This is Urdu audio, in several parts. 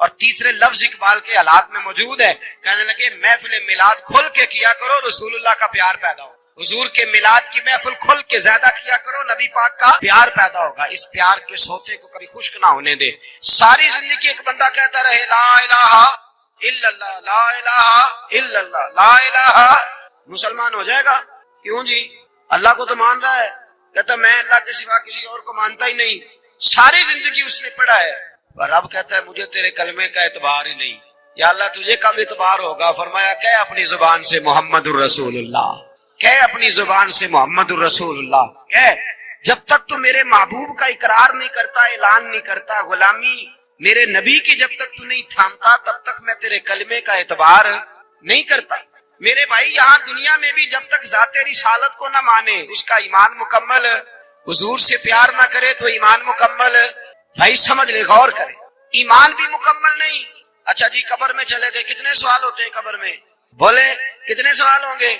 اور تیسرے لفظ اقبال کے حالات میں موجود ہے، کہنے لگے محفل میلاد کھل کے کیا کرو، رسول اللہ کا پیار پیدا ہو، حضور کے میلاد کی محفل کھل کے زیادہ کیا کرو، نبی پاک کا پیار پیدا ہوگا، اس پیار کے سوتے کو کبھی خشک نہ ہونے دے۔ ساری زندگی ایک بندہ کہتا رہے لا الہ الا اللہ، لا الہ الا اللہ، لا الہ، مسلمان ہو جائے گا؟ کیوں جی؟ اللہ کو تو مان رہا ہے، کہتا میں اللہ کے سوا کسی اور کو مانتا ہی نہیں، ساری زندگی اس نے پڑھا ہے، اور رب کہتا ہے مجھے تیرے کلمے کا اعتبار ہی نہیں۔ یا اللہ تجھے کب اعتبار ہوگا؟ فرمایا کہ اپنی زبان سے محمد الرسول اللہ، کہ اپنی زبان سے محمد الرسول اللہ، کہ جب تک تو میرے محبوب کا اقرار نہیں کرتا، اعلان نہیں کرتا، غلامی میرے نبی کی جب تک تو نہیں تھامتا، تب تک میں تیرے کلمے کا اعتبار نہیں کرتا۔ میرے بھائی یہاں دنیا میں بھی جب تک ذات رسالت کو نہ مانے، اس کا ایمان مکمل، حضور سے پیار نہ کرے تو ایمان مکمل، بھائی سمجھ لے، غور کرے، ایمان بھی مکمل نہیں۔ اچھا جی قبر میں چلے گئے، کتنے سوال ہوتے ہیں قبر میں؟ بولے کتنے سوال ہوں گے؟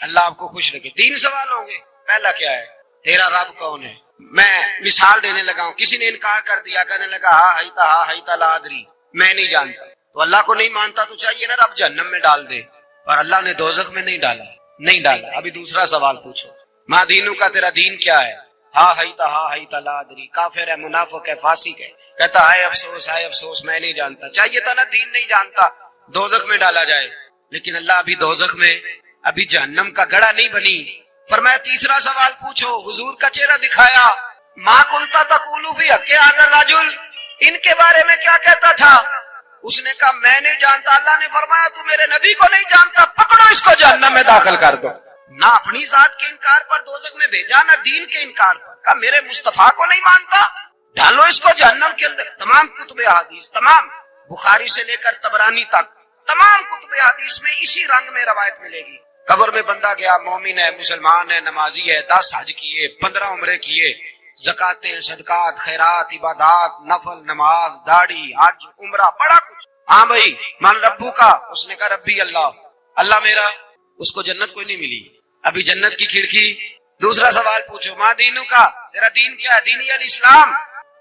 اللہ آپ کو خوش رکھے، 3 سوال ہوں گے۔ پہلا کیا ہے؟ تیرا رب کون ہے؟ میں مثال دینے لگا ہوں، کسی نے انکار کر دیا، کہنے لگا ہا ہیتا لا ادری، میں نہیں جانتا، تو اللہ کو نہیں مانتا تو چاہیے نا رب جہنم میں ڈال دے، اور اللہ نے دوزخ میں نہیں ڈالا۔ ابھی دوسرا سوال پوچھو، ماں دینو کا تیرا دین کیا ہے؟ ہا ہیتا لا ادری، کافر ہے، منافق ہے، فاسق ہے، کہتا ہے افسوس میں نہیں جانتا، چاہیے تھا نا دین نہیں جانتا دوزخ میں ڈالا جائے، لیکن اللہ ابھی دوزخ میں، ابھی جہنم کا گڑھا نہیں بنی۔ فرمایا تیسرا سوال پوچھو، حضور کا چہرہ دکھایا، ما کنتا تقول فی حق ھذا الرجل، ان کے بارے میں کیا کہتا تھا؟ اس نے کہا میں نہیں جانتا۔ اللہ نے فرمایا تو میرے نبی کو نہیں جانتا، پکڑو اس کو جہنم میں داخل کر دو۔ نہ اپنی ذات کے انکار پر دوزخ میں بھیجا، نہ دین کے انکار پر، کہا میرے مصطفیٰ کو نہیں مانتا، ڈالو اس کو جہنم کے اندر۔ تمام کتب حدیث، تمام بخاری سے لے کر طبرانی تک، تمام کتب حدیث میں اسی رنگ میں روایت ملے گی۔ قبر میں بندہ گیا، مومن ہے، مسلمان ہے، نمازی ہے، 10 حج کیے، 15 عمرے کیے، زکاتیں، صدقات، خیرات، عبادات، نفل، نماز، داڑھی، حج، عمرہ، بڑا کچھ۔ ہاں بھائی من ربو کا، اس نے کہا ربی اللہ، اللہ میرا، اس کو جنت کوئی نہیں ملی، ابھی جنت کی کھڑکی۔ دوسرا سوال پوچھو، ماں دینو کا تیرا دین کیا ہے؟ دینی الاسلام،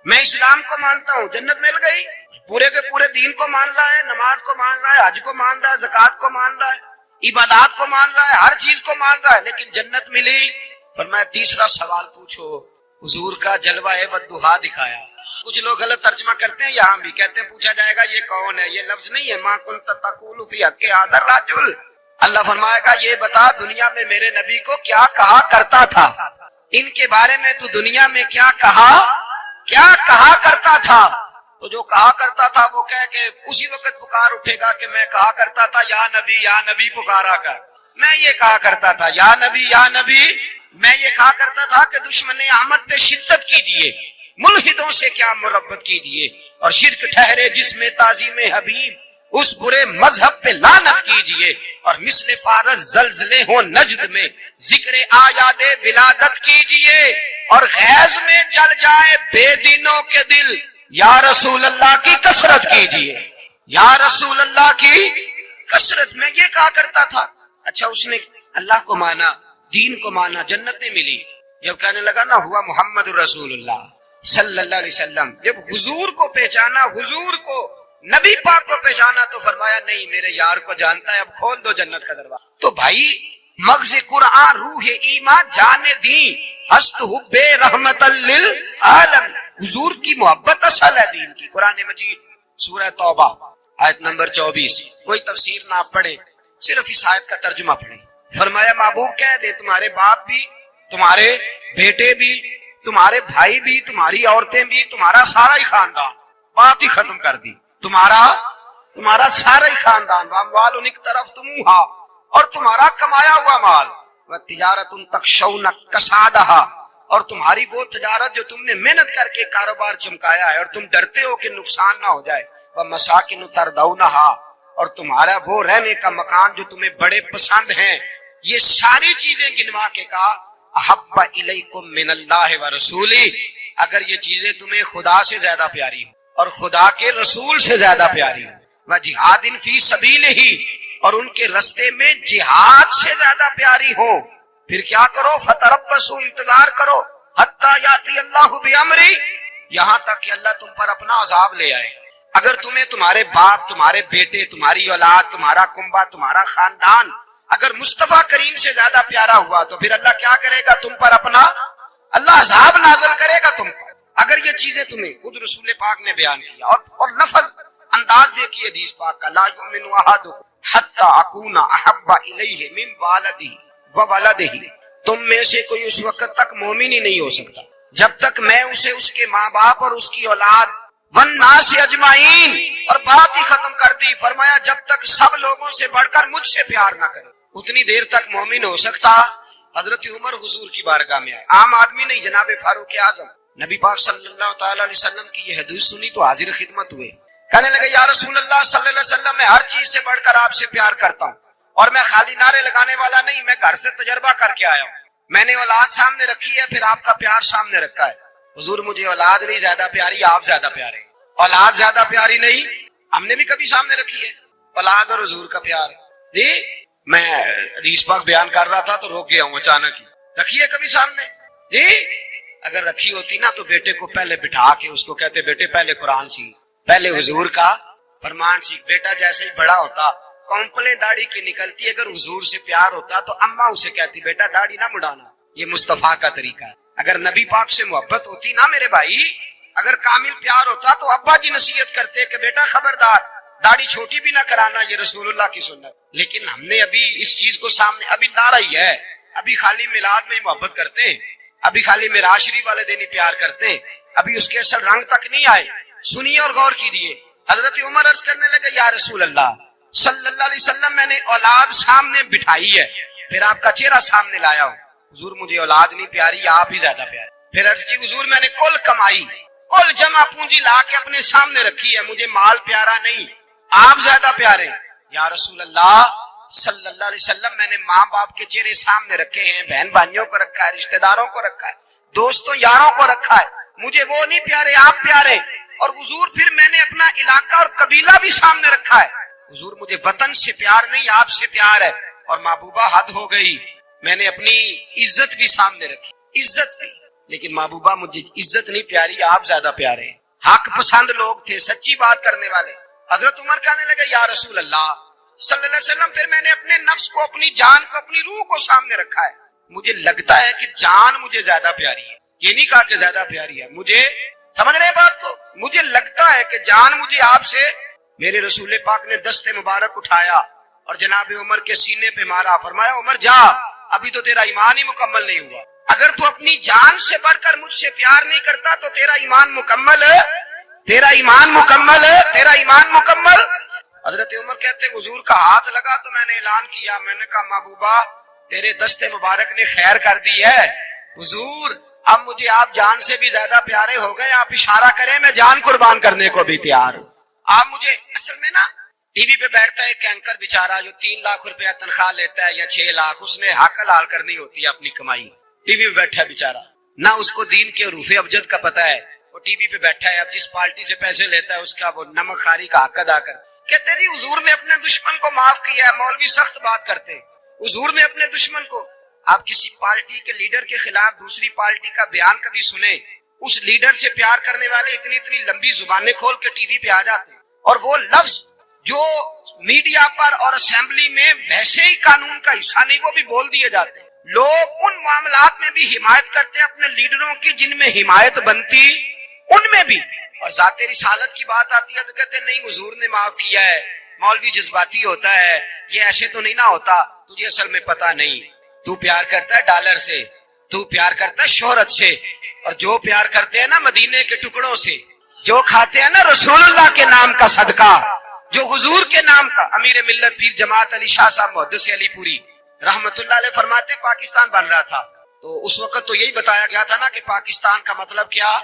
میں اسلام کو مانتا ہوں، جنت مل گئی۔ پورے کے پورے دین کو مان رہا ہے، نماز کو مان رہا ہے، حج کو مان رہا ہے، زکات کو مان رہا ہے، عبادات کو مان رہا ہے، ہر چیز کو مان رہا ہے، لیکن جنت ملی۔ فرمایا تیسرا سوال پوچھو، حضور کا جلوہ والضحیٰ دکھایا۔ کچھ لوگ غلط ترجمہ کرتے ہیں، یہاں بھی کہتے ہیں پوچھا جائے گا یہ کون ہے، یہ لفظ نہیں ہے ما کنت تقول فی حق ھذا الرجل۔ اللہ فرمائے گا یہ بتا دنیا میں میرے نبی کو کیا کہا کرتا تھا، ان کے بارے میں تو دنیا میں کیا کہا کرتا تھا؟ تو جو کہا کرتا تھا وہ کہہ کے اسی وقت پکار اٹھے گا کہ میں کہا کرتا تھا یا نبی پکارا کر، میں یہ کہا کرتا تھا یا نبی، میں یہ کہا کرتا تھا کہ دشمن احمد پہ شدت کیجیے، ملحدوں سے کیا مربت کیجیے، اور شرک ٹھہرے جس میں تعظیم حبیب، اس برے مذہب پہ لعنت کیجیے، اور مثل فارس زلزلے ہوں نجد میں ذکر آیات ولادت کیجیے، اور غیظ میں جل جائے بے دینوں کے دل، یا رسول اللہ کی کثرت کیجیے، یا رسول اللہ کی کثرت میں یہ کہا کرتا تھا۔ اچھا اس نے اللہ کو مانا، دین کو مانا، جنت نہیں ملی۔ جب کہنے لگا نا ہوا محمد رسول اللہ صلی اللہ علیہ وسلم، جب حضور کو پہچانا، حضور کو، نبی پاک کو پہچانا، تو فرمایا نہیں میرے یار کو جانتا ہے، اب کھول دو جنت کا دروازہ۔ تو بھائی مغز قرآن، روح ایمان، جان دین، ہست حب رحمت للعالم، حضور کی محبت اصل ہے دین کی۔ قرآن مجید سورہ توبہ آیت نمبر 24، کوئی تفسیر نہ پڑھیں، صرف اس آیت کا ترجمہ پڑھیں۔ فرمایا محبوب کہہ دے تمہارے باپ بھی، تمہارے بیٹے بھی، تمہارے بھائی بھی، تمہاری عورتیں بھی، تمہارا سارا ہی خاندان، بات ہی ختم کر دی، تمہارا سارا ہی خاندان، واموال انک طرف تمہا، اور تمہارا کمایا ہوا مال، وتجارت تخشون کسادہا، اور تمہاری وہ تجارت جو تم نے محنت کر کے کاروبار چمکایا ہے اور تم ڈرتے ہو کہ نقصان نہ ہو جائے، ومساکن تردونہا، اور تمہارا وہ رہنے کا مکان جو تمہیں بڑے پسند ہیں۔ یہ ساری چیزیں گنوا کے کہا احب الیکم من اللہ ورسولہ، اگر یہ چیزیں تمہیں خدا سے زیادہ پیاری ہوں اور خدا کے رسول سے زیادہ پیاری ہوں، وجہاد فی سبیلہ، اور ان کے رستے میں جہاد سے زیادہ پیاری ہوں، پھر کیا کرو، فتربصوا، انتظار کرو، حتی یاتی اللہ بامری، یہاں تک کہ اللہ تم پر اپنا عذاب لے آئے۔ اگر تمہیں تمہارے باپ، تمہارے بیٹے، تمہاری اولاد، تمہارا کنبہ، تمہارا خاندان اگر مصطفیٰ کریم سے زیادہ پیارا ہوا تو پھر اللہ کیا کرے گا تم پر؟ اپنا اللہ عذاب نازل کرے گا تم پر۔ اگر یہ چیزیں تمہیں خود رسول پاک نے بیان کیا اور لفظ انداز دیکھیے حدیث پاک کا، لا یؤمن احدکم حتی اکون احب الیہ من والدہ وولدہ، تم میں سے کوئی اس وقت تک مومن ہی نہیں ہو سکتا جب تک میں اسے اس کے ماں باپ اور اس کی اولاد والناس اجمعین، اور بات ہی ختم کر دی، فرمایا جب تک سب لوگوں سے بڑھ کر مجھ سے پیار نہ کرے اتنی دیر تک مومن ہو سکتا۔ حضرت عمر حضور کی بارگاہ میں آئے، عام آدمی نہیں، جناب فاروق اعظم، نبی پاک صلی اللہ تعالی علیہ وسلم کی یہ حدیث سنی تو حاضر خدمت ہوئے، کہنے لگے یا رسول اللہ صلی اللہ علیہ وسلم، میں ہر چیز سے بڑھ کر آپ سے پیار کرتا ہوں، اور میں خالی نعرے لگانے والا نہیں، میں گھر سے تجربہ کر کے آیا ہوں، میں نے اولاد سامنے رکھی ہے، پھر آپ کا پیار سامنے رکھا ہے، حضور مجھے اولاد نہیں زیادہ پیاری، آپ زیادہ پیارے، اولاد زیادہ پیاری نہیں، ہم نے بھی کبھی سامنے رکھی ہے اولاد اور حضور کا پیار؟ جی میں حدیث پاک بیان کر رہا تھا تو روک گیا ہوں اچانک ہی، رکھی ہے کبھی سامنے؟ جی اگر رکھی ہوتی نا تو بیٹے کو پہلے بٹھا کے اس کو کہتے بیٹے پہلے قرآن سیکھ، پہلے حضور کا فرمان سیکھ۔ بیٹا جیسے ہی بڑا ہوتا کونپلیں داڑھی کی نکلتی، اگر حضور سے پیار ہوتا تو اماں اسے کہتی بیٹا داڑھی نہ مڑانا، یہ مصطفیٰ کا طریقہ ہے۔ اگر نبی پاک سے محبت ہوتی نا میرے بھائی، اگر کامل پیار ہوتا تو ابا جی نصیحت کرتے کہ بیٹا خبردار داڑھی چھوٹی بھی نہ کرانا، یہ رسول اللہ کی سنت۔ لیکن ہم نے ابھی اس چیز کو سامنے، ابھی نعرہ ہی ہے، ابھی خالی میلاد میں ہی محبت کرتے ہیں، ابھی خالی معراج شریف والے دن ہی پیار کرتے ہیں، ابھی اس کے اصل رنگ تک نہیں آئے۔ سنیے اور غور کیجیے، حضرت عمر عرض کرنے لگے یا رسول اللہ صلی اللہ علیہ وسلم، میں نے اولاد سامنے بٹھائی ہے، پھر آپ کا چہرہ سامنے لایا ہوں، حضور مجھے اولاد نہیں پیاری، آپ ہی زیادہ پیارے۔ پھر عرض کی حضور میں نے کل کمائی، کل جمع پونجی لا کے اپنے سامنے رکھی ہے، مجھے مال پیارا نہیں، آپ زیادہ پیارے۔ یا رسول اللہ صلی اللہ علیہ وسلم، میں نے ماں باپ کے چہرے سامنے رکھے ہیں، بہن بھائیوں کو رکھا ہے، رشتہ داروں کو رکھا ہے، دوستوں یاروں کو رکھا ہے، مجھے وہ نہیں پیارے، آپ پیارے۔ اور حضور پھر میں نے اپنا علاقہ اور قبیلہ بھی سامنے رکھا ہے، حضور مجھے وطن سے پیار نہیں، آپ سے پیار ہے۔ اور محبوبہ حد ہو گئی، میں نے اپنی عزت بھی سامنے رکھی، عزت بھی، لیکن محبوبہ مجھے عزت نہیں پیاری، آپ زیادہ پیارے ہیں۔ حق پسند لوگ تھے، سچی بات کرنے والے۔ حضرت عمر کہنے لگے یا رسول اللہ صلی اللہ علیہ وسلم، پھر میں نے اپنے نفس کو، اپنی جان کو، اپنی روح کو سامنے رکھا ہے، مجھے لگتا ہے کہ جان مجھے زیادہ پیاری ہے، یہ نہیں کہا کہ زیادہ پیاری ہے، مجھے سمجھ رہے ہیں بات کو، مجھے لگتا ہے کہ جان مجھے آپ سے۔ میرے رسول پاک نے دست مبارک اٹھایا اور جناب عمر کے سینے پہ مارا، فرمایا عمر جا، ابھی تو تیرا ایمان ہی مکمل نہیں ہوا، اگر تو اپنی جان سے بڑھ کر مجھ سے پیار نہیں کرتا تو تیرا ایمان مکمل ہے، تیرا ایمان مکمل ہے، تیرا ایمان مکمل۔ حضرت عمر کہتے حضور کا ہاتھ لگا تو میں نے اعلان کیا، میں نے کہا محبوبہ تیرے دست مبارک نے خیر کر دی ہے، حضور اب مجھے آپ جان سے بھی زیادہ پیارے ہو گئے، آپ اشارہ کریں میں جان قربان کرنے کو بھی تیار ہوں۔ آپ مجھے، اصل میں نا ٹی وی پہ بیٹھتا ہے ایک اینکر بیچارہ جو 3 لاکھ روپیہ تنخواہ لیتا ہے یا 6 لاکھ، اس نے حق حلال کرنی ہوتی ہے اپنی کمائی، ٹی وی پہ بیٹھا ہے بیچارہ، نہ اس کو دین کے حروف ابجد کا پتہ ہے، وہ ٹی وی پہ بیٹھا ہے، اب جس پارٹی سے پیسے لیتا ہے اس کا وہ نمک خاری کا حق ادا کر۔ کہتے جی حضور نے اپنے دشمن کو معاف کیا ہے، مولوی سخت بات کرتے ہیں، حضور نے اپنے دشمن کو، آپ کسی پارٹی کے لیڈر کے خلاف دوسری پارٹی کا بیان کبھی سنیں، اس لیڈر سے پیار کرنے والے اتنی اتنی لمبی زبانیں کھول کے ٹی وی پہ آ جاتے ہیں، اور وہ لفظ جو میڈیا پر اور اسمبلی میں ویسے ہی قانون کا حصہ نہیں وہ بھی بول دیے جاتے ہیں۔ لوگ ان معاملات میں بھی حمایت کرتے ہیں اپنے لیڈروں کی جن میں حمایت بنتی ان میں بھی، اور ذات رسالت کی بات آتی ہے تو کہتے ہیں نہیں حضور نے معاف کیا ہے، مولوی جذباتی ہوتا ہے، یہ ایسے تو نہیں نہ ہوتا، تجھے اصل میں پتا نہیں، تو پیار کرتا ہے ڈالر سے، تو پیار کرتا ہے شہرت سے، اور جو پیار کرتے ہیں نا مدینے کے ٹکڑوں سے، جو کھاتے ہیں نا رسول اللہ کے نام کا صدقہ، جو حضور کے نام کا، امیر ملت پیر جماعت علی شاہ صاحب محدث علی پوری رحمت اللہ علیہ فرماتے پاکستان بن رہا تھا تو اس وقت تو یہی بتایا گیا تھا نا کہ پاکستان کا مطلب کیا،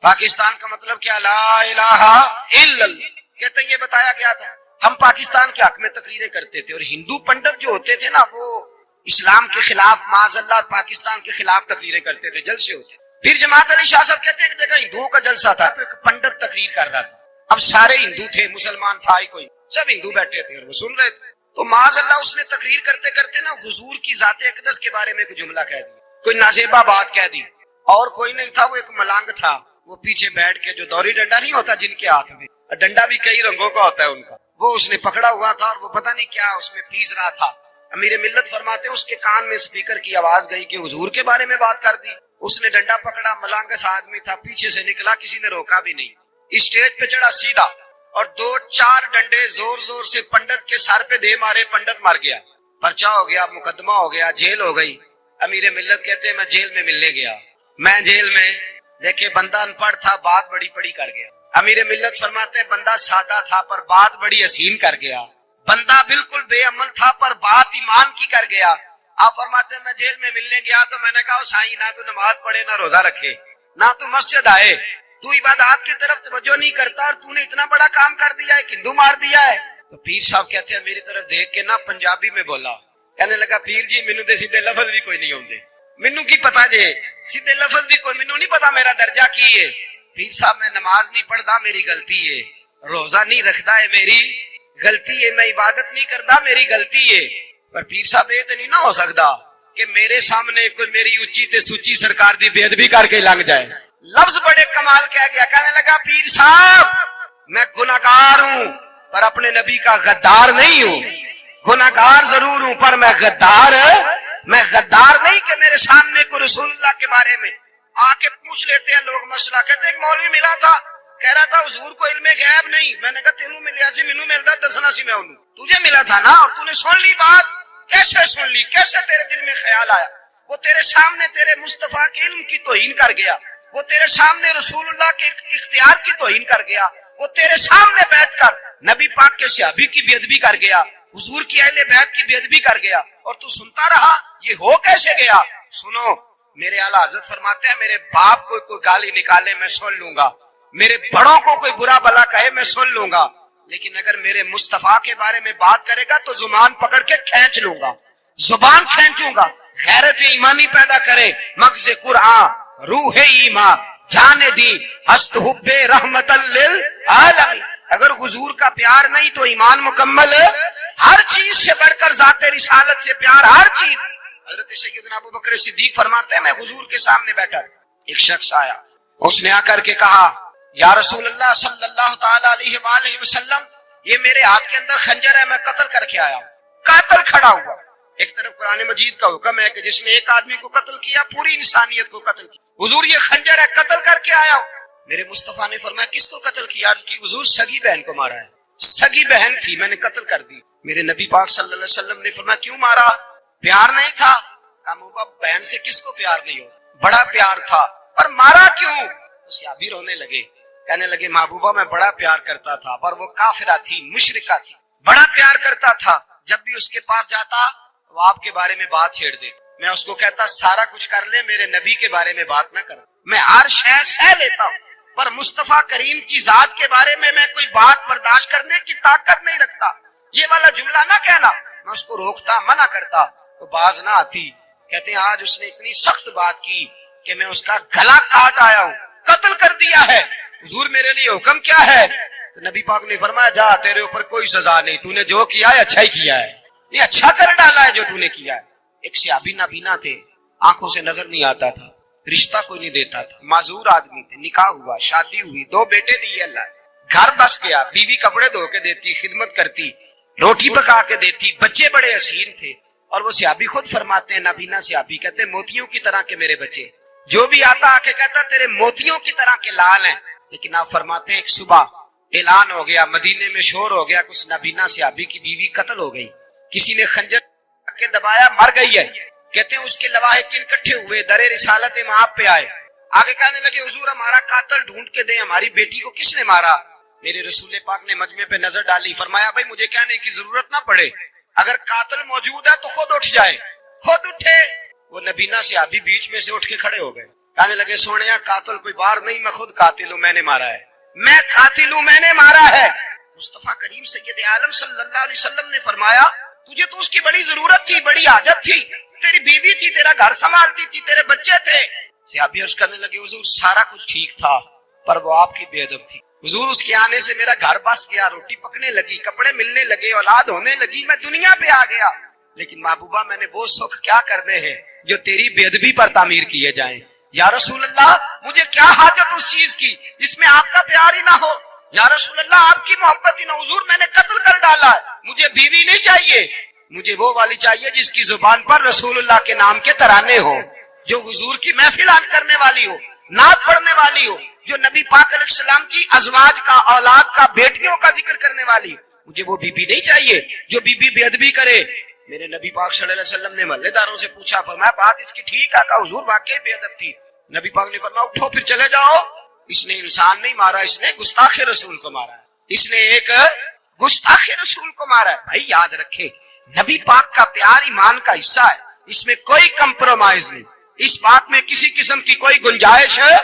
پاکستان کا مطلب کیا، لا الہ الا اللہ، کہتے ہیں یہ بتایا گیا تھا۔ ہم پاکستان کے حق میں تقریریں کرتے تھے، اور ہندو پنڈت جو ہوتے تھے نا وہ اسلام کے خلاف معاذ اللہ اور پاکستان کے خلاف تقریریں کرتے تھے، جلسے ہوتے۔ پھر جماعت علی شاہ صاحب کہتے ہیں ایک جگہ ہندوؤں کا جلسہ تھا تو ایک پنڈت تقریر کر رہا تھا، اب سارے ہندو تھے، مسلمان تھا ہی کوئی، سب ہندو بیٹھے تھے اور وہ سن رہے تھے، تو معاذ اللہ اس نے تقریر کرتے کرتے نا حضور کی ذات اقدس کے بارے میں کوئی جملہ کہہ دیا، کوئی نازیبہ بات کہہ دی، اور کوئی نہیں تھا، وہ ایک ملنگ تھا، وہ پیچھے بیٹھ کے جو دوری ڈنڈا نہیں ہوتا جن کے ہاتھ میں، ڈنڈا بھی کئی رنگوں کا ہوتا ہے ان کا، وہ اس نے پکڑا ہوا تھا اور وہ پتہ نہیں کیا اس میں پیس رہا تھا۔ امیر ملت فرماتے ہیں اس کے کان میں اسپیکر کی آواز گئی کہ حضور کے بارے میں بات کر دی۔ اس نے ڈنڈا پکڑا، ملانگس آدمی تھا، پیچھے سے نکلا، کسی نے روکا بھی نہیں، اسٹیج پہ چڑھا سیدھا اور 2-4 ڈنڈے زور زور سے پنڈت کے سر پہ دے مارے، پنڈت مر گیا، پرچہ ہو گیا، مقدمہ ہو گیا، جیل ہو گئی۔ امیر ملت کہتے ہیں میں جیل میں ملنے گیا، میں جیل میں دیکھے بندہ ان پڑھ تھا، بات بڑی بڑی کر گیا۔ امیر ملت فرماتے ہیں بندہ سادہ تھا پر بات بڑی حسین کر گیا، بندہ بالکل بے عمل تھا پر بات ایمان کی کر گیا۔ آپ فرماتے ہیں میں جیل میں ملنے گیا تو میں نے کہا سائیں نہ تو نماز پڑھے، نہ روزہ رکھے، نہ تو مسجد آئے، تو عبادات کی طرف توجہ نہیں کرتا اور تو نے اتنا بڑا کام کر دیا ہے، ہندو مار دیا ہے۔ تو پیر صاحب کہتے ہیں میری طرف دیکھ کے نا پنجابی میں بولا، کہنے لگا پیر جی مینوں تے سیدھے لفظ بھی کوئی نہیں ہوندے، مینوں کی پتا جے سیدھے لفظ بھی کوئی، مینوں نہیں پتا میرا درجہ کی ہے۔ پیر صاحب میں نماز نہیں پڑھتا میری غلطی ہے، روزہ نہیں رکھتا ہے میری غلطی ہے، میں عبادت نہیں کرتا میری غلطی ہے، پر پیر صاحب یہ تو نہیں نہ ہو سکتا کہ میرے سامنے کوئی میری اچھی تے سچی سرکار دی بے ادبی کر کے لنگ جائے۔ لفظ بڑے کمال کہہ گیا، کہنے لگا پیر صاحب میں گناہگار ہوں پر اپنے نبی کا غدار نہیں ہوں، گناہگار ضرور ہوں پر میں غدار نہیں کہ میرے سامنے کو رسول اللہ کے بارے میں آ کے پوچھ لیتے ہیں لوگ مسئلہ۔ کہتے ایک مولوی ملا تھا، کہہ رہا تھا حضور کو علم غیب نہیں، میں نے کہا تینوں ملیا سی، مینوں ملتا دسنا سی، میں انہوں تجھے ملا تھا نا اور تو نے سن لی بات، کیسے سن لی، کیسے تیرے دل میں خیال آیا؟ وہ تیرے سامنے تیرے مصطفیٰ کے علم کی توہین کر گیا، وہ تیرے سامنے رسول اللہ کے اختیار کی توہین کر گیا، وہ تیرے سامنے بیٹھ کر نبی پاک کے صحابی کی بے ادبی کر گیا، حضور کی اہل بیت کی بے ادبی کر گیا، اور تو سنتا رہا، یہ ہو کیسے گیا؟ سنو میرے اعلیٰ حضرت فرماتے ہیں میرے باپ کو کوئی گالی نکالے میں سن لوں گا، میرے بڑوں کو کوئی برا بلا کہے میں سن لوں گا، لیکن اگر میرے مصطفیٰ کے بارے میں بات کرے گا تو زبان پکڑ کے کھینچ لوں گا، زبان کھینچوں گا۔ غیرت ایمانی پیدا کرے مغز قرآن روح ایمان جان دی ہست حب رحمت للعالمین۔ اگر حضور کا پیار نہیں تو ایمان مکمل ہے، ہر چیز سے بڑھ کر ذات رسالت سے پیار، ہر چیز۔ حضرت سیدنا ابو بکر صدیق فرماتے ہیں میں حضور کے سامنے بیٹھا، ایک شخص آیا، اس نے آ کر کے کہا یا رسول اللہ صلی اللہ تعالی علیہ وآلہ وسلم یہ میرے ہاتھ کے اندر خنجر ہے، میں قتل کر کے آیا ہوں۔ قاتل کھڑا ہوا، ایک طرف قرآن مجید کا حکم ہے کہ جس نے ایک آدمی کو قتل کیا پوری انسانیت کو قتل کیا، حضور یہ خنجر ہے، قتل کر کے آیا ہوں۔ میرے مصطفیٰ نے فرمایا کس کو قتل کیا؟ عرض کی حضور سگی بہن کو مارا ہے، سگی بہن تھی میں نے قتل کر دی۔ میرے نبی پاک صلی اللہ علیہ وسلم نے فرمایا کیوں مارا؟ پیار نہیں تھا؟ کہا بہن سے کس کو پیار نہیں ہو، بڑا پیار تھا، پر مارا کیوں؟ صحابی رونے لگے، کہنے لگے محبوبہ میں بڑا پیار کرتا تھا پر وہ کافرہ تھی، مشرکہ تھی، بڑا پیار کرتا تھا، جب بھی اس کے پاس جاتا وہ آپ کے بارے میں بات چھیڑ دیتا، میں اس کو کہتا سارا کچھ کر لے میرے نبی کے بارے میں بات نہ کر، میں ہر شے سہ لیتا ہوں پر مصطفیٰ کریم کی ذات کے بارے میں کوئی بات برداشت کرنے کی طاقت نہیں رکھتا، یہ والا جملہ نہ کہنا۔ میں اس کو روکتا، منع کرتا، وہ باز نہ آتی۔ کہتے ہیں آج اس نے اتنی سخت بات کی کہ میں اس کا گلا کاٹ آیا ہوں، قتل کر دیا ہے۔ حضور میرے لیے حکم کیا ہے؟ تو نبی پاک نے فرمایا جا تیرے اوپر کوئی سزا نہیں، تو نے جو کیا ہے اچھا ہی کیا ہے، یہ اچھا کر ڈالا ہے جو تو نے کیا ہے۔ ایک صحابی نابینا تھے، آنکھوں سے نظر نہیں آتا تھا، رشتہ کوئی نہیں دیتا تھا، معذور آدمی تھے، نکاح ہوا، شادی ہوئی، 2 بیٹے دیے اللہ، گھر بس گیا، بیوی کپڑے دھو کے دیتی، خدمت کرتی، روٹی پکا کے دیتی، بچے بڑے حسین تھے، اور وہ صحابی خود فرماتے ہیں نابینا صحابی کہتے ہیں موتیوں کی طرح کے میرے بچے، جو بھی آتا آ کے کہتا تیرے موتیوں کی طرح کے لال ہیں۔ لیکن آپ فرماتے ہیں ایک صبح اعلان ہو گیا، مدینے میں شور ہو گیا، کچھ نابینا صحابی کی بیوی قتل ہو گئی، کسی نے خنجر کے دبایا، مر گئی ہے۔ کہتے ہیں اس کے لواحقین اکٹھے ہوئے، در رسالت امام پہ آئے، آگے کہنے لگے حضور ہمارا قاتل ڈھونڈ کے دیں، ہماری بیٹی کو کس نے مارا؟ میرے رسول پاک نے مجمع پہ نظر ڈالی، فرمایا بھائی مجھے کہنے کی ضرورت نہ پڑے، اگر قاتل موجود ہے تو خود اٹھ جائے، خود اٹھے۔ وہ نبینا صحابی بیچ میں سے اٹھ کے کھڑے ہو گئے، کہنے لگے سونیا قاتل کوئی بار نہیں، میں خود قاتل ہوں، میں نے مارا ہے، میں قاتل ہوں، میں نے مارا ہے۔ مصطفیٰ کریم سید عالم صلی اللہ علیہ وسلم نے فرمایا تجھے تو اس کی بڑی ضرورت تھی، بڑی حاجت تھی، تیری بیوی تھی، تیرا گھر سنبھالتی تھی، تیرے بچے تھے۔ صحابی عرض کرنے لگے حضور سارا کچھ ٹھیک تھا پر وہ آپ کی بے ادب تھی، حضور اس کے آنے سے میرا گھر بس گیا، روٹی پکنے لگی، کپڑے ملنے لگے، اولاد ہونے لگی، میں دنیا پہ آ گیا، لیکن محبوبہ میں نے وہ سکھ کیا کرنے ہیں جو تیری بے ادبی پر تعمیر کیے جائیں، یا رسول اللہ مجھے کیا حاجت اس چیز کی جس میں آپ کا پیار ہی نہ ہو؟ یا رسول اللہ آپ کی محبت ہی نہ، حضور میں نے قتل کر ڈالا ہے، مجھے بیوی نہیں چاہیے، مجھے وہ والی چاہیے جس کی زبان پر رسول اللہ کے نام کے ترانے ہو، جو حضور کی محفل آن کرنے والی ہو، نعت پڑھنے والی ہو، جو نبی پاک علیہ السلام کی ازواج کا، اولاد کا، بیٹیوں کا ذکر کرنے والی ہو۔ مجھے وہ بی بی نہیں چاہیے جو بی بی بے ادبی کرے۔ میرے نبی پاک صلی اللہ علیہ وسلم نے محلے داروں سے پوچھا، فرمایا بات اس کی ٹھیک ہے؟ کہا حضور واقعی بے ادب تھی۔ نبی پاک نے فرمایا اٹھو پھر چلے جاؤ، اس نے انسان نہیں مارا، اس نے گستاخ رسول کو مارا ہے، اس نے ایک گستاخ رسول کو مارا ہے۔ بھائی یاد رکھے نبی پاک کا پیار ایمان کا حصہ ہے، اس میں کوئی کمپرومائز نہیں، اس بات میں کسی قسم کی کوئی گنجائش ہے؟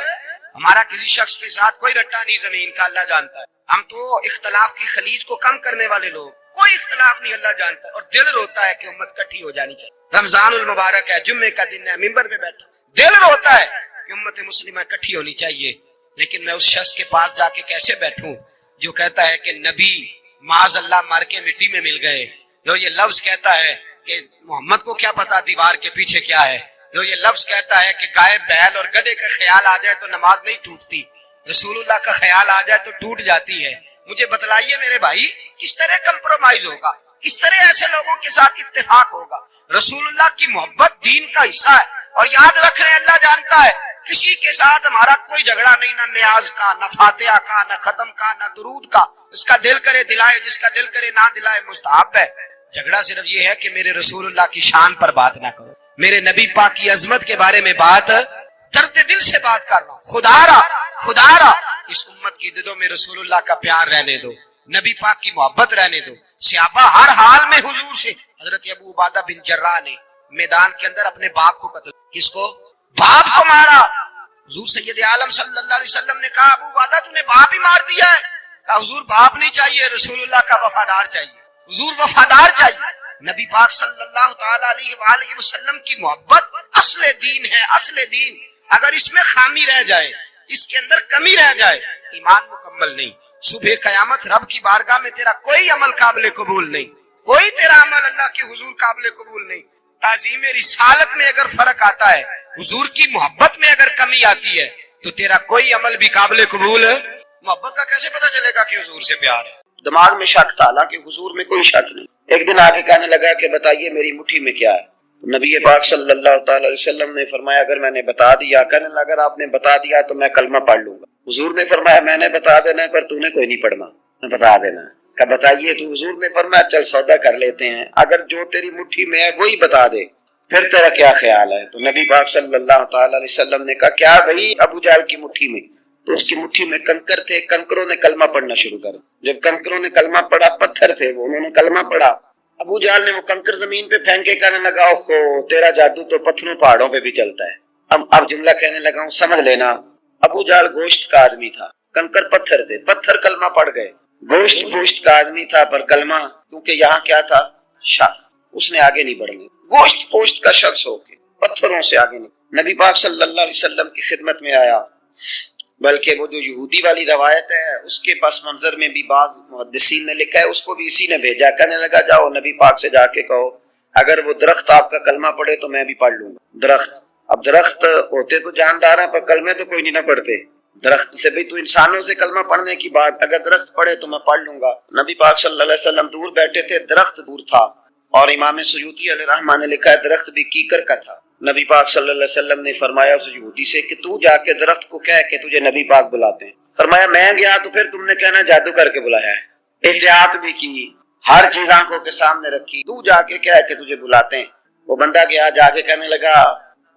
ہمارا کسی شخص کے ساتھ کوئی رٹا نہیں زمین کا، اللہ جانتا ہے۔ ہم تو اختلاف کی خلیج کو کم کرنے والے لوگ، کوئی اختلاف نہیں، اللہ جانتا ہے، اور دل روتا ہے کہ امت کٹھی ہو جانی چاہیے۔ رمضان المبارک ہے، جمعے کا دن ہے، منبر پہ بیٹھا، دل روتا ہے کہ امت مسلمہ کٹھی ہونی چاہیے، لیکن میں اس شخص کے پاس جا کے کیسے بیٹھوں جو کہتا ہے کہ نبی معاذ اللہ مر کے مٹی میں مل گئے، جو یہ لفظ کہتا ہے کہ محمد کو کیا پتا دیوار کے پیچھے کیا ہے، جو یہ لفظ کہتا ہے کہ گائے بیل اور گدھے کا خیال آ جائے تو نماز نہیں ٹوٹتی، رسول اللہ کا خیال آ جائے تو ٹوٹ جاتی ہے۔ مجھے بتلائیے میرے بھائی کس طرح کمپرومائز ہوگا، کس طرح ایسے لوگوں کے ساتھ اتفاق ہوگا؟ رسول اللہ کی محبت دین کا حصہ ہے، اور یاد رکھ رہے اللہ جانتا ہے کسی کے ساتھ ہمارا کوئی جھگڑا نہیں، نہ نیاز کا، نہ فاتحہ کا، نہ ختم کا، نہ درود کا، جس کا دل کرے دلائے، جس کا دل کرے نہ دلائے، مستحب ہے۔ جھگڑا صرف یہ ہے کہ میرے رسول اللہ کی شان پر بات نہ کرو، میرے نبی پاک کی عظمت کے بارے میں بات درد دل سے بات کر رہا ہوں، خدا را اس امت کی دلوں میں رسول اللہ کا پیار رہنے دو، نبی پاک کی محبت رہنے دو۔ صحابہ ہر حال میں حضور سے، حضرت ابو عبادہ بن جراح نے میدان کے اندر اپنے باپ کو قتل، کس کو؟ باپ کو مارا۔ حضور سید عالم صلی اللہ علیہ وسلم نے کہا ابو عبادہ تو نے باپ ہی مار دیا ہے؟ کہا حضور باپ نہیں چاہیے، رسول اللہ کا وفادار چاہیے، حضور وفادار چاہیے۔ نبی پاک صلی اللہ تعالی علیہ وآلہ وسلم کی محبت اصل دین ہے، اصل دین۔ اگر اس میں خامی رہ جائے، اس کے اندر کمی رہ جائے، ایمان مکمل نہیں۔ صبح قیامت رب کی بارگاہ میں تیرا کوئی عمل قابل قبول نہیں، کوئی تیرا عمل اللہ کے حضور قابل قبول نہیں۔ تعظیم رسالت میں اگر فرق آتا ہے، حضور کی محبت میں اگر کمی آتی ہے، تو تیرا کوئی عمل بھی قابل قبول ہے۔ محبت کا کیسے پتہ چلے گا کہ حضور سے پیار ہے؟ دماغ میں شک تھا، حالانکہ حضور میں کوئی شک نہیں۔ ایک دن آگے کہنے لگا کہ بتائیے میری مٹھی میں کیا ہے؟ نبی پاک صلی اللہ تعالی علیہ وسلم نے فرمایا اگر میں نے بتا دیا، کہنے لگا اگر آپ نے بتا دیا تو میں کلمہ پڑھ لوں گا۔ حضور نے فرمایا میں نے بتا دینا ہے پر تو نے کوئی نہیں پڑھنا، میں بتا دینا ہے۔ کہ بتائیے، تو حضور نے فرمایا چل سودا کر لیتے ہیں، اگر جو تیری مٹھی میں ہے وہی بتا دے پھر تیرا کیا خیال ہے؟ تو نبی پاک صلی اللہ تعالی علیہ وسلم نے کہا کیا بھائی ابو جہل کی مٹھی میں؟ تو اس کی مٹھی میں کنکر تھے، کنکروں نے کلمہ پڑھنا شروع کر۔ جب کنکروں نے کلمہ پڑھا، پتھر تھے وہ، انہوں نے کلمہ پڑھا۔ ابو جہل نے وہ کنکر زمین پہ پھینکے کہنے لگا اوہو تیرا جادو تو پتھروں پہاڑوں پہ بھی چلتا ہے۔ اب جملہ کہنے لگا ہوں سمجھ لینا، ابو جہل گوشت کا آدمی تھا، کنکر پتھر تھے، پتھر کلمہ پڑھ گئے۔ گوشت کا آدمی تھا پر کلمہ، کیونکہ یہاں کیا تھا؟ شک، اس نے آگے نہیں بڑھنے۔ گوشت کا شخص ہو کے پتھروں سے آگے نہیں۔ نبی پاک صلی اللہ علیہ وسلم کی خدمت میں آیا، بلکہ وہ جو یہودی والی روایت ہے اس کے پس منظر میں بھی بعض محدثین نے لکھا ہے، اس کو بھی اسی نے بھیجا، کہنے لگا جاؤ نبی پاک سے جا کے کہو اگر وہ درخت آپ کا کلمہ پڑھے تو میں بھی پڑھ لوں گا۔ درخت، اب درخت ہوتے تو جاندار ہیں پر کلمے تو کوئی نہیں نہ پڑھتے۔ درخت سے بھی تو انسانوں سے کلمہ پڑھنے کی بات، اگر درخت پڑھے تو میں پڑھ لوں گا۔ نبی پاک صلی اللہ علیہ وسلم دور بیٹھے تھے، درخت دور تھا، اور امام سیوطی علیہ رحمہ نے لکھا ہے درخت بھی کیکر کا تھا۔ نبی پاک صلی اللہ علیہ وسلم نے فرمایا اس یہودی سے کہ تو جا کے درخت کو کہہ کہ تجھے نبی پاک بلاتے ہیں۔ فرمایا میں گیا تو پھر تم نے کہنا جادو کر کے بلایا ہے۔ احتیاط بھی کی، ہر چیز آنکھوں کے سامنے رکھی، تو جا کے کہہ کہ تجھے بلاتے ہیں۔ وہ بندہ گیا، جا کے کہنے لگا،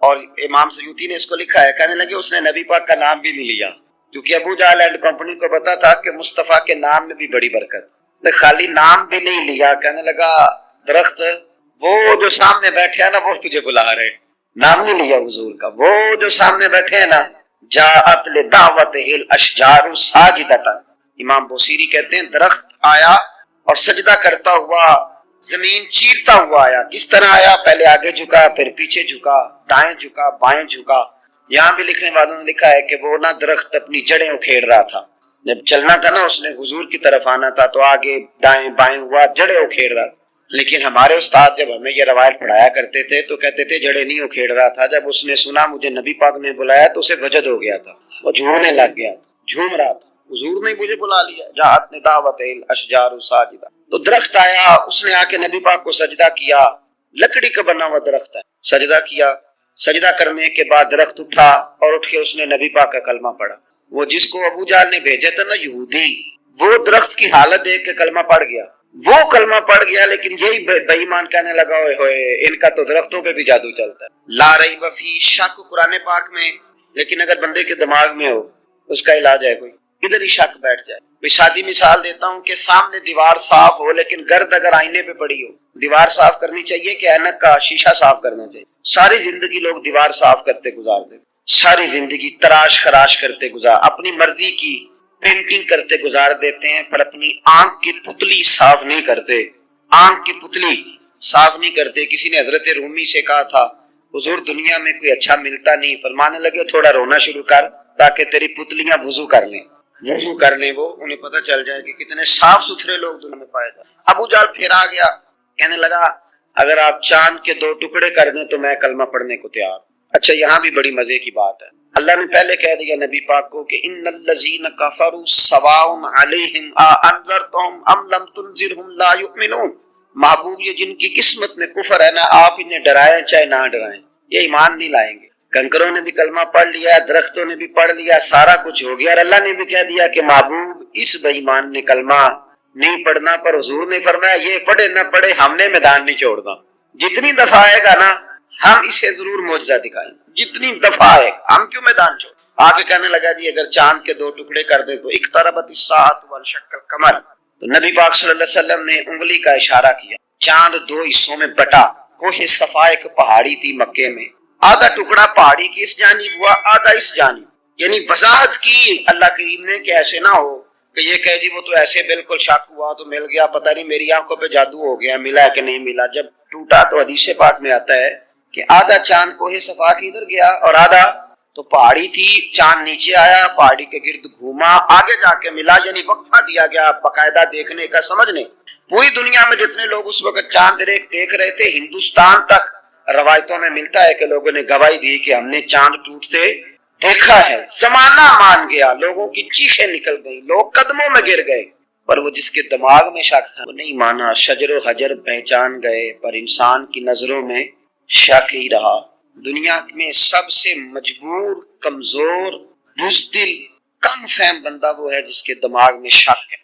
اور امام سیوطی نے اس کو لکھا ہے، کہنے لگے اس نے نبی پاک کا نام بھی نہیں لیا، کیونکہ ابو جہل اینڈ کمپنی کو پتا تھا کہ مصطفیٰ کے نام میں بھی بڑی برکت۔ خالی نام بھی نہیں لیا، کہنے لگا درخت وہ جو سامنے بیٹھے ہیں نا وہ تجھے بلا رہے، نام نہیں لیا حضور کا، وہ جو سامنے بیٹھے ہیں نا جاءت لدعوتہ الاشجار ساجدۃ۔ امام بوصیری کہتے ہیں درخت آیا اور سجدہ کرتا ہوا، زمین چیرتا ہوا آیا۔ کس طرح آیا؟ پہلے آگے جھکا، پھر پیچھے جھکا، دائیں جھکا، بائیں جھکا۔ یہاں بھی لکھنے والوں نے لکھا ہے کہ وہ نہ درخت اپنی جڑیں اکھیڑ رہا تھا، جب چلنا تھا نا اس نے حضور کی طرف آنا تھا تو آگے دائیں بائیں ہوا، جڑیں اکھیڑ رہا تھا۔ لیکن ہمارے استاد جب ہمیں یہ روایت پڑھایا کرتے تھے تو کہتے تھے جڑے نہیں اکھیڑ رہا تھا، جب اس نے سنا مجھے نبی پاک نے بلایا تو اسے وجد ہو گیا تھا، وہ جھومنے لگ گیا تھا، جھوم رہا تھا، حضور نے مجھے بلا لیا، جاءت نداوت الاشجار ساجدہ، تو درخت آیا، اس نے آ کے نبی پاک کو سجدہ کیا، لکڑی کا بنا ہوا درخت ہے، سجدہ کیا، سجدہ کرنے کے بعد درخت اٹھا اور اٹھ کے اس نے نبی پاک کا کلمہ پڑھا۔ وہ جس کو ابو جہل نے بھیجا تھا نا یہودی، وہ درخت کی حالت دیکھ کے کلمہ پڑھ گیا، وہ کلمہ پڑھ گیا، لیکن یہی بے ایمان کہنے لگا ہوئے ہوئے ان کا تو درختوں پہ بھی جادو چلتا ہے۔ لا ریب فی، شک قرآن پاک میں، لیکن اگر بندے کے دماغ میں ہو اس کا علاج ہے کوئی، ادھر ہی شک بیٹھ جائے۔ سادی مثال دیتا ہوں کہ سامنے دیوار صاف ہو لیکن گرد اگر آئینے پہ پڑی ہو، دیوار صاف کرنی چاہیے کہ اینک کا شیشہ صاف کرنا چاہیے؟ ساری زندگی لوگ دیوار صاف کرتے گزارتے، ساری زندگی تراش خراش کرتے گزار، اپنی مرضی کی پینٹنگ کرتے گزار دیتے ہیں، پر اپنی آنکھ کی پتلی صاف نہیں کرتے، آنکھ کی پتلی صاف نہیں کرتے۔ کسی نے حضرت رومی سے کہا تھا حضور دنیا میں کوئی اچھا ملتا نہیں، فرمانے لگے تھوڑا رونا شروع کر تاکہ تیری پتلیاں وضو کر لیں، وضو کر لیں، وہ انہیں پتہ چل جائے کہ کتنے صاف ستھرے لوگ دنیا میں پائے جائیں۔ ابو جہل پھر آ گیا، کہنے لگا اگر آپ چاند کے 2 ٹکڑے کر دیں تو میں کلمہ پڑھنے کو تیار۔ اچھا یہاں بھی بڑی مزے کی بات ہے، اللہ نے پہلے کہہ دیا نبی پاک کو کہ ان الذین کفروا سواء علیہم انذرتہم ام لم تنذرہم لا یؤمنون، محبوب یہ جن کی قسمت میں کفر ہے نا، آپ انہیں ڈرائیں چاہے نہ ڈرائیں، یہ ایمان نہیں لائیں گے۔ کنکروں نے بھی کلمہ پڑھ لیا، درختوں نے بھی پڑھ لیا، سارا کچھ ہو گیا، اور اللہ نے بھی کہہ دیا کہ محبوب اس بے ایمان نے کلمہ نہیں پڑھنا، پر حضور نے فرمایا یہ پڑھے نہ پڑھے ہم نے میدان نہیں چھوڑنا، جتنی دفعہ آئے گا نا ہم اسے ضرور معجزہ دکھائیں گے، جتنی دفعہ آئے ہم کیوں میدان چھوڑ۔ آگے کہنے لگا جی اگر چاند کے 2 ٹکڑے کر دے تو اقتربت الساعۃ وانشق القمر، تو نبی پاک صلی اللہ علیہ وسلم نے انگلی کا اشارہ کیا، چاند 2 حصوں میں بٹا، کوہ صفا ایک پہاڑی تھی مکے میں، آدھا ٹکڑا پہاڑی کی اس جانب ہوا، آدھا اس جانب، یعنی وضاحت کی اللہ کریم نے کہ ایسے نہ ہو کہ یہ کہہ جی وہ تو ایسے بالکل شک ہوا تو مل گیا، پتہ نہیں میری آنکھوں پہ جادو ہو گیا، ملا ہے کہ نہیں ملا۔ جب ٹوٹا تو حدیث پاک میں آتا ہے کہ آدھا چاند کوہ صفا کی ادھر گیا اور آدھا تو پہاڑی تھی، چاند نیچے آیا، پہاڑی کے گرد گھوما، آگے جا کے ملا، یعنی وقفہ دیا گیا باقاعدہ دیکھنے کا، سمجھنے۔ پوری دنیا میں جتنے لوگ اس وقت چاند دیکھ رہے تھے، ہندوستان تک روایتوں میں ملتا ہے کہ لوگوں نے گواہی دی کہ ہم نے چاند ٹوٹتے دیکھا ہے، زمانہ مان گیا، لوگوں کی چیخیں نکل گئیں، لوگ قدموں میں گر گئے، پر وہ جس کے دماغ میں شک تھا وہ نہیں مانا، شجر و حجر پہچان گئے، پر انسان کی نظروں میں شک ہی رہا۔ دنیا میں سب سے مجبور، کمزور، بزدل، کم فہم بندہ وہ ہے جس کے دماغ میں شک ہے۔